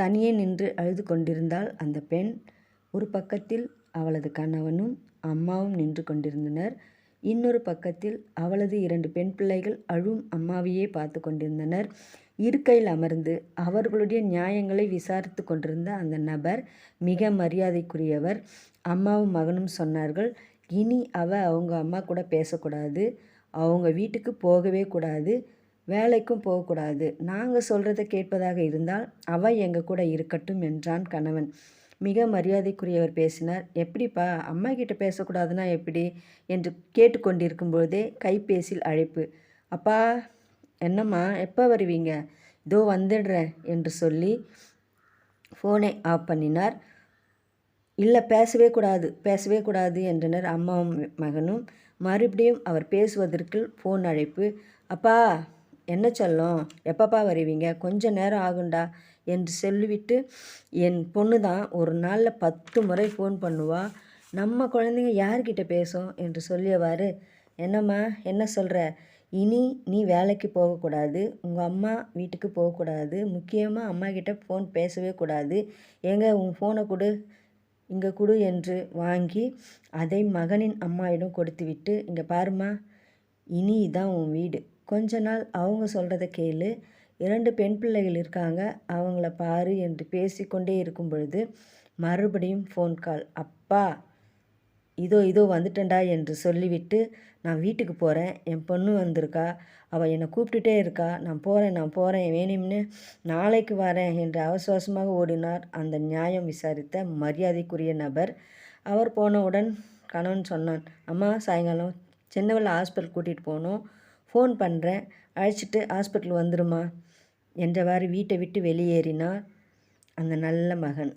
தனியே நின்று அழுது கொண்டிருந்தாள் அந்த பெண். ஒரு பக்கத்தில் அவளது கணவனும் அம்மாவும் நின்று கொண்டிருந்தனர். இன்னொரு பக்கத்தில் அவளது 2 பெண் பிள்ளைகள் அழும் அம்மாவையே பார்த்து கொண்டிருந்தனர். இருக்கையில் அமர்ந்து அவர்களுடைய நியாயங்களை விசாரித்து கொண்டிருந்த அந்த நபர் மிக மரியாதைக்குரியவர். அம்மாவும் மகனும் சொன்னார்கள், இனி அவங்க அம்மா கூட பேசக்கூடாது, அவங்க வீட்டுக்கு போகவே கூடாது, வேலைக்கும் போகக்கூடாது. நாங்கள் சொல்கிறத கேட்பதாக இருந்தால் எங்கள் கூட இருக்கட்டும் என்றான் கணவன். மிக மரியாதைக்குரியவர் பேசினார். எப்படிப்பா, அம்மா கிட்ட பேசக்கூடாதுன்னா எப்படி என்று கேட்டுக்கொண்டிருக்கும் பொழுதே கைபேசியில் அழைப்பு. அப்பா, என்னம்மா, எப்போ வருவீங்க? இதோ வந்துடுறேன் என்று சொல்லி ஃபோனை ஆஃப் பண்ணினார். இல்லை, பேசவே கூடாது என்றனர் அம்மாவும் மகனும். மறுபடியும் அவர் பேசுவதற்கு ஃபோன் அழைப்பு. அப்பா, என்ன சொல்லும், எப்பப்பா வருவீங்க? கொஞ்சம் நேரம் ஆகுண்டா என்று சொல்லிவிட்டு, என் பொண்ணு தான் ஒரு நாளில் 10 முறை ஃபோன் பண்ணுவா, நம்ம குழந்தைங்க யார்கிட்ட பேசும் என்று சொல்லியவாறு, என்னம்மா, என்ன சொல்கிற? இனி நீ வேலைக்கு போகக்கூடாது, உங்கள் அம்மா வீட்டுக்கு போகக்கூடாது, முக்கியமாக அம்மா கிட்ட ஃபோன் பேசவே கூடாது, உன் ஃபோனை கொடு, இங்கே கொடு என்று வாங்கி அதை மகனின் அம்மாவிடம் கொடுத்துவிட்டு, இங்கே பாருமா, இனி இதான் உன் வீடு, கொஞ்ச நாள் அவங்க சொல்கிறத கேளு, 2 பெண் பிள்ளைகள் இருக்காங்க, அவங்கள பாரு என்று பேசிக்கொண்டே இருக்கும் பொழுது மறுபடியும் ஃபோன் கால். அப்பா, இதோ வந்துட்டேன்டா என்று சொல்லிவிட்டு, நான் வீட்டுக்கு போகிறேன், என் பொண்ணு வந்திருக்கா, அவள் என்னை கூப்பிட்டுட்டே இருக்கா, நான் போகிறேன், வேணும்னு நாளைக்கு வரேன் என்று அவசரமாக ஓடினார் அந்த நியாயம் விசாரித்த மரியாதைக்குரிய நபர். அவர் போனவுடன் கணவன் சொன்னான், அம்மா, சாயங்காலம் சின்னவளை ஹாஸ்பிட்டல் கூட்டிகிட்டு போகணும், ஃபோன் பண்ணுறேன், அழைச்சிட்டு ஹாஸ்பிட்டல் வந்துடுமா என்றவாறு வீட்டை விட்டு வெளியேறினார் அந்த நல்ல மகன்.